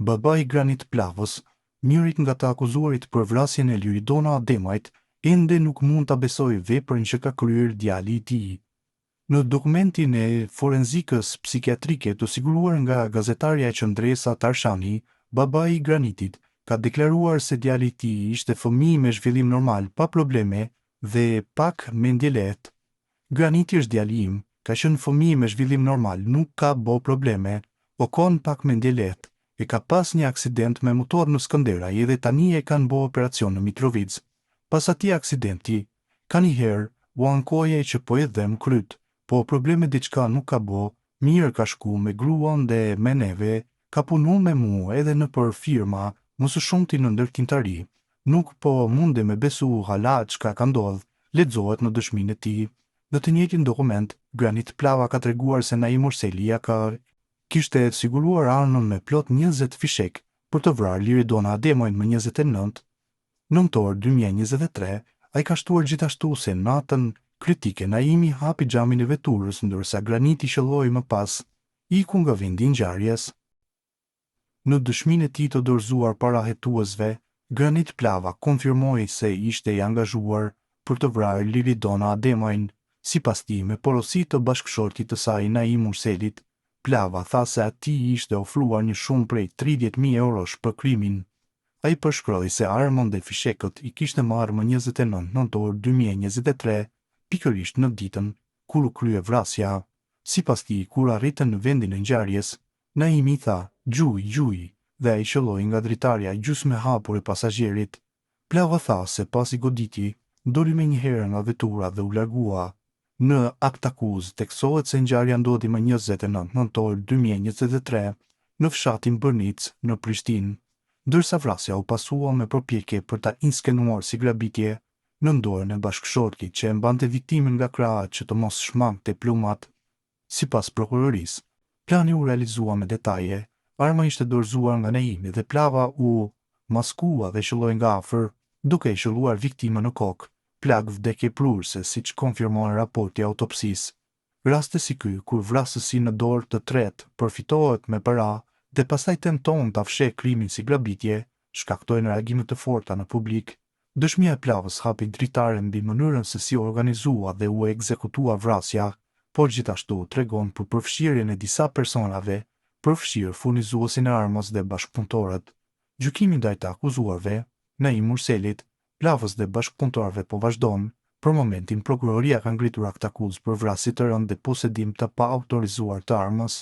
baba i Granit Plavës, njërit nga të akuzuarit për vrasjen e Liridona Ademajt, ende nuk mund ta besojë veprën që ka kryer djali i tij. Në dokumentin e forenzikës psikiatrike të siguruar nga gazetarja e qendresa Tarshani, baba i Granitit ka deklaruar se djali i tij ishte fëmijë me zhvillim normal pa probleme dhe pak mendje lehtë. Graniti është djali im, ka qenë fëmijë me zhvillim normal, nuk ka bo probleme, o kon pak mendje lehtë, e ka pas një aksident me motor në Skënderaj edhe tani e kanë bo operacion në Mitrovic. Pas atij aksidenti, ka një herë u ankoje që po e dhem kryt, po probleme diçka nuk ka bo, mirë ka shku me gruan dhe me neve, ka punu me mu edhe në për firma, mësë shumëti në ndërtimtari. Nuk po munde me besu hala çka ka ndodh, lexohet në dëshminë e tij. Në të njëjtin dokument, Granit Plava ka treguar se Naim Urselia kishte siguruar armën me plot 20 fishek për të vrarë Liridona Ademajt më 29 nëntor 2023. Ai ka shtuar gjithashtu se natën kritike Naimi hapi xhamin e veturës, ndërsa Graniti qelloi më pas iku nga vendi i ngjarjes. Në dëshminë e tij të dorëzuar para hetuesve, Granit Plava konfirmoi se ishte i angazhuar për të vrarë Liridona Ademajt. Sipas tij, me porosi të bashkëshortit të saj Naim Urselit, Plava tha se atij ishte ofruar një shumë prej 30.000 eurosh për krimin. Ai përshkroi se armën dhe fishekët i kishte marrë më 29 nëntor 2023, pikërisht në ditën kur u krye vrasja. Sipas tij, kur arritën në vendin e ngjarjes, Naimi tha gjuj dhe ai qelloi nga dritarja gjysmë hapur e pasazherit. Plava tha se pasi goditi, doli me njëherë nga vetura dhe u largua. Në akt akuzë teksohet se ngjarja ndodhi më 29 nëntor 2023 në fshatin Bërnic në Prishtinë, ndërsa vrasja u pasua me përpjekje për ta inskenuar si grabitje në dorën e bashkëshortit që e mbante viktimën nga krahët që të mos shmangte plumat. Sipas prokurorisë, plani u realizua me detaje, arma ishte dorëzuar nga Naimi dhe Plava u maskua dhe qelloi nga afër, duke e qelluar viktimën në kokë. Plag vdekje prurse, siç konfirmon raporti autopsisë. Raste si ky, kur vrasësi në dorë të tretë përfitohet me para dhe pastaj tenton ta fshehë krimin si grabitje, shkaktojnë reagime të forta në publik. Dëshmia e Plavës hapi dritare mbi mënyrën se si organizua dhe u ekzekutua vrasja, por gjithashtu tregon për përfshirjen e disa personave, përfshirë furnizuesin e armës dhe bashkëpunëtorët. Gjykimi ndaj të akuzuarve, Naim Urselit, Plavës dhe bashkëpunëtorëve po vazhdon. Për momentin prokuroria ka ngritur akt akuzë për vrasje të rënë dhe posedim të pa autorizuar të armës.